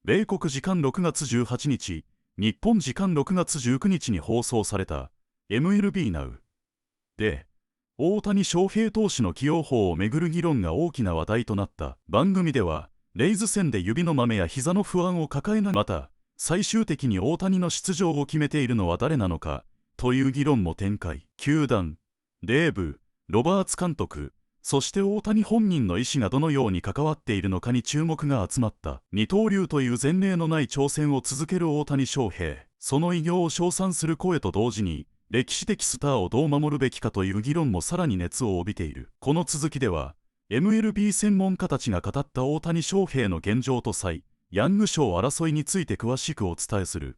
米国時間6月18日、日本時間6月19日に放送された MLB Now で、大谷翔平投手の起用法をめぐる議論が大きな話題となった。番組では、レイズ戦で指の豆や膝の不安を抱えながら、また、最終的に大谷の出場を決めているのは誰なのか、という議論も展開。球団、レーブ、ロバーツ監督、そして大谷本人の意思がどのように関わっているのかに注目が集まった。二刀流という前例のない挑戦を続ける大谷翔平。その偉業を称賛する声と同時に、歴史的スターをどう守るべきかという議論もさらに熱を帯びている。この続きでは、MLB 専門家たちが語った大谷翔平の現状とヤング賞争いについて詳しくお伝えする。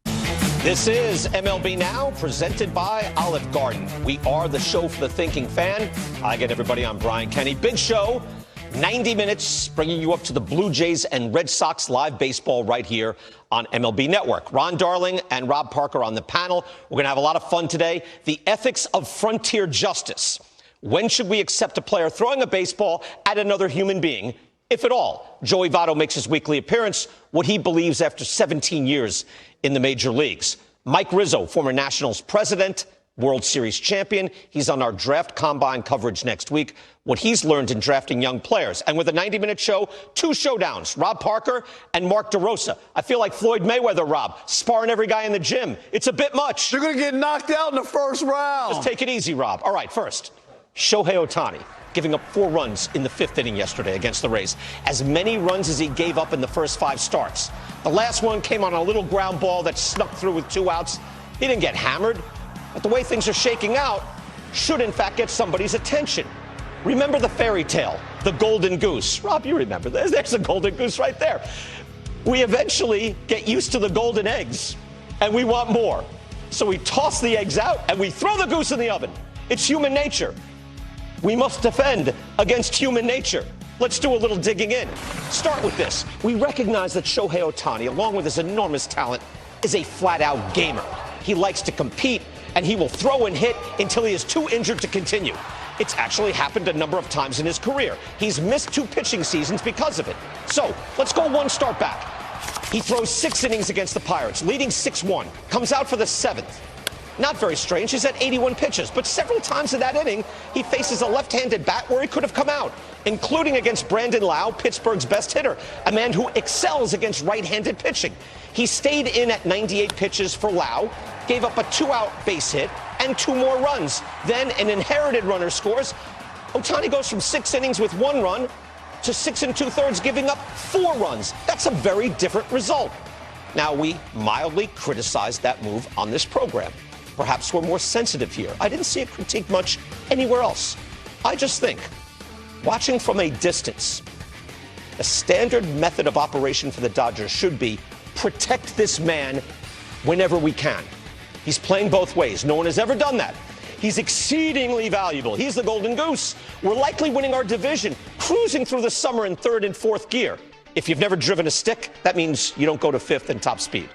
This is MLB Now, presented by Olive Garden. We are the show for the thinking fan. I get everybody. I'm Brian Kenny. Big show, 90 minutes, bringing you up to the Blue Jays and Red Sox live baseball right here on MLB Network. Ron Darling and Rob Parker on the panel. We're going to have a lot of fun today. The ethics of frontier justice. When should we accept a player throwing a baseball at another human being, if at all? Joey Votto makes his weekly appearance, what he believes after 17 years in the major leagues. Mike Rizzo, former Nationals president, World Series champion. He's on our draft combine coverage next week, what he's learned in drafting young players. And with a 90-minute show, two showdowns, Rob Parker and Mark DeRosa. I feel like Floyd Mayweather, Rob, sparring every guy in the gym. It's a bit much. You're going to get knocked out in the first round. Just take it easy, Rob. All right, first, Shohei Ohtani, giving up 4 runs in the 5th inning yesterday against the Rays. As many runs as he gave up in the first 5 starts. The last one came on a little ground ball that snuck through with 2 outs. He didn't get hammered, but the way things are shaking out should in fact get somebody's attention. Remember the fairy tale, the golden goose. Rob, you remember this. There's a golden goose right there. We eventually get used to the golden eggs, and we want more. So we toss the eggs out, and we throw the goose in the oven. It's human nature. We must defend against human nature. Let's do a little digging in. Start with this. We recognize that Shohei Ohtani, along with his enormous talent, is a flat-out gamer. He likes to compete, and he will throw and hit until he is too injured to continue. It's actually happened a number of times in his career. He's missed 2 pitching seasons because of it. So, let's go 1 start back. He throws 6 innings against the Pirates, leading 6-1, comes out for the 7th. Not very strange, he's at 81 pitches, but several times in that inning, he faces a left-handed bat where he could have come out, including against Brandon Lau, Pittsburgh's best hitter, a man who excels against right-handed pitching. He stayed in at 98 pitches for Lau, gave up a 2-out base hit, and 2 more runs. Then an inherited runner scores. Ohtani goes from 6 innings with 1 run to 6 2/3, giving up 4 runs. That's a very different result. Now, we mildly criticized that move on this program. Perhaps we're more sensitive here. I didn't see it critiqued much anywhere else. I just think, watching from a distance, the standard method of operation for the Dodgers should be protect this man whenever we can. He's playing both ways. No one has ever done that. He's exceedingly valuable. He's the golden goose. We're likely winning our division, cruising through the summer in 3rd and 4th gear. If you've never driven a stick, that means you don't go to 5th and top speed.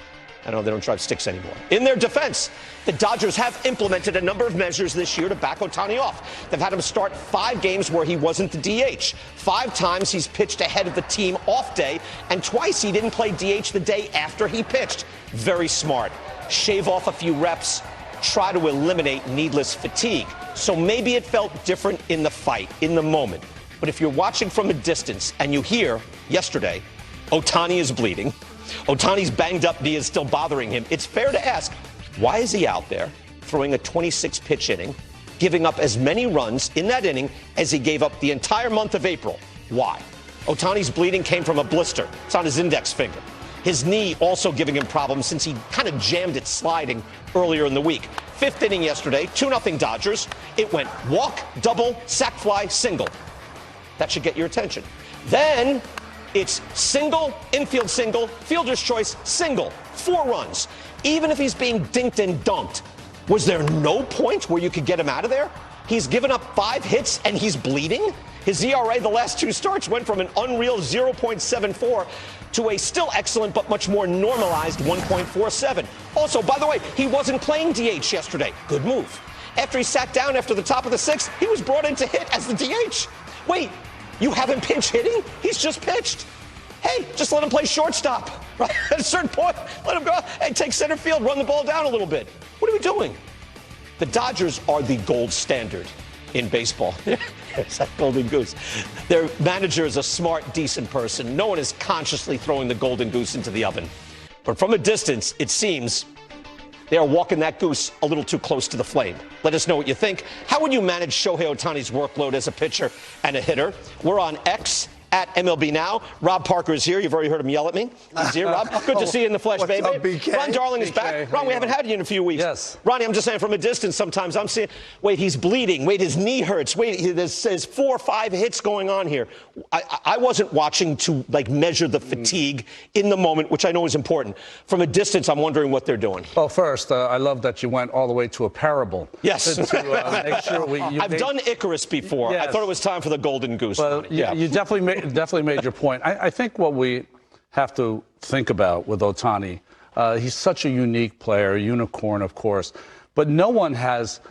I know they don't drive sticks anymore. In their defense, the Dodgers have implemented a number of measures this year to back Ohtani off. They've had him start 5 games where he wasn't the DH. 5 times he's pitched ahead of the team off day, and twice he didn't play DH the day after he pitched. Very smart. Shave off a few reps, try to eliminate needless fatigue. So maybe it felt different in the fight, in the moment. But if you're watching from a distance and you hear, yesterday, Ohtani is bleeding, Ohtani's banged up knee is still bothering him, it's fair to ask, why is he out there throwing a 26-pitch inning, giving up as many runs in that inning as he gave up the entire month of April? Why? Ohtani's bleeding came from a blister. It's on his index finger. His knee also giving him problems since he kind of jammed it sliding earlier in the week. 5th inning yesterday, 2-0 Dodgers. It went walk, double, sac fly, single. That should get your attention. Then it's single, infield single, fielder's choice, single. 4 runs. Even if he's being dinked and dunked, was there no point where you could get him out of there? He's given up 5 hits and he's bleeding? His ERA the last 2 starts went from an unreal 0.74 to a still excellent but much more normalized 1.47. Also, by the way, he wasn't playing DH yesterday. Good move. After he sat down after the top of the 6th, he was brought in to hit as the DH. Wait, you have him pinch hitting? He's just pitched. Hey, just let him play shortstop. Right? At a certain point, let him go. Hey, take center field, run the ball down a little bit. What are we doing? The Dodgers are the gold standard in baseball. There's that golden goose. Their manager is a smart, decent person. No one is consciously throwing the golden goose into the oven. But from a distance, it seems they are walking that goose a little too close to the flame. Let us know what you think. How would you manage Shohei Ohtani's workload as a pitcher and a hitter? We're on X at MLB Now. Rob Parker is here. You've already heard him yell at me. He's here, Rob. Good to see you in the flesh, What's baby. up, BK? Ron Darling is BK, back. Ron, we haven't had you in a few weeks. Yes. Ronnie, I'm just saying from a distance, sometimes I'm seeing, wait, he's bleeding. Wait, his knee hurts. Wait, there's 4 or 5 hits going on here. I wasn't watching to measure the fatigue in the moment, which I know is important. From a distance, I'm wondering what they're doing. Well, first, I love that you went all the way to a parable. Yes. To make sure I've done Icarus before. Yes. I thought it was time for the golden goose. Well, you definitely made your point. I think what we have to think about with Ohtani, he's such a unique player, a unicorn, of course, but no one has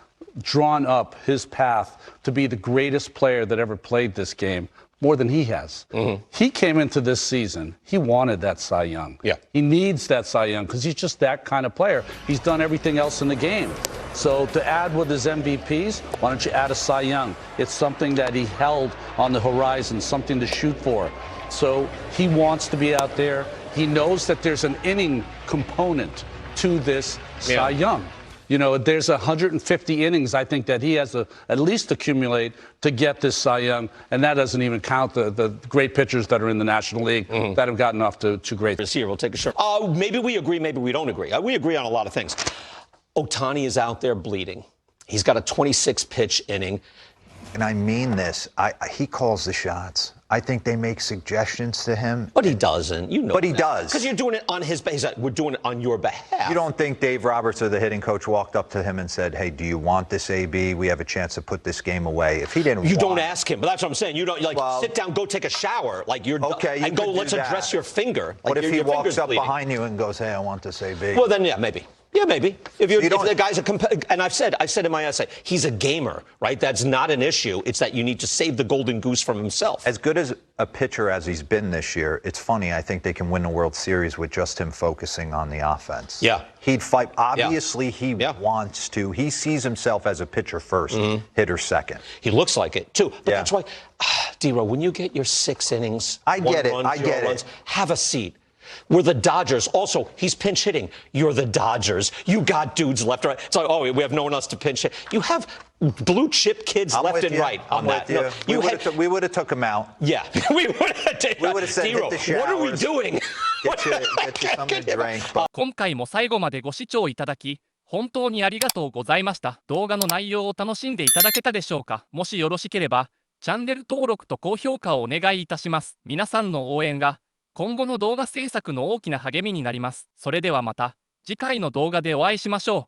drawn up his path to be the greatest player that ever played this game more than he has. Mm-hmm. He came into this season, he wanted that Cy Young. Yeah. He needs that Cy Young because he's just that kind of player. He's done everything else in the game. So to add with his MVPs, why don't you add a Cy Young? It's something that he held on the horizon, something to shoot for. So he wants to be out there. He knows that there's an inning component to this Cy Young. You know, there's 150 innings, I think, that he has to at least accumulate to get this Cy Young, and that doesn't even count the great pitchers that are in the National League that have gotten off to great. Here, we'll take a short. Maybe we agree, maybe we don't agree. We agree on a lot of things. Ohtani is out there bleeding. He's got a 26-pitch inning. And I mean this. He calls the shots. I think they make suggestions to him. But he doesn't. You know. But he does. Because you're doing it on his behalf. We're doing it on your behalf. You don't think Dave Roberts, or the hitting coach, walked up to him and said, hey, do you want this, AB? We have a chance to put this game away. If he didn't You don't ask him. But that's what I'm saying. You don't, Well, sit down, go take a shower. You're okay, and you go, could do let's that. address your finger. What if he your walks finger's up bleeding. behind you and goes, hey, I want this, AB? Well, then, yeah, maybe. Yeah, maybe. If don't- the guy's and I said in my essay, he's a gamer, right? That's not an issue. It's that you need to save the golden goose from himself. As good as a pitcher as he's been this year, it's funny. I think they can win the World Series with just him focusing on the offense. Yeah. He'd fight. Obviously, he wants to. He sees himself as a pitcher first, hitter second. He looks like it, too. But Yeah. that's why, D-Ro, when you get your 6 innings, I get it. 1 run, I 0 get it. runs, have a seat. We're the Dodgers. Also, he's pinch hitting. You're the Dodgers. You got dudes left, right. It's like, oh, we have no one else to pinch hit. You have blue chip kids I'm left with and you. right on I'm that. with you. No, We would have took him out. yeah, we would have said, D-Ro, hit the what are we showers. doing? Get you something to drink. But 今回も最後までご視聴いただき本当にありがとうございました。動画の内容を楽しんでいただけたでしょうか。もしよろしければチャンネル登録と高評価をお願いいたします。皆さんの応援が今後の動画制作の大きな励みになります。それではまた次回の動画でお会いしましょう。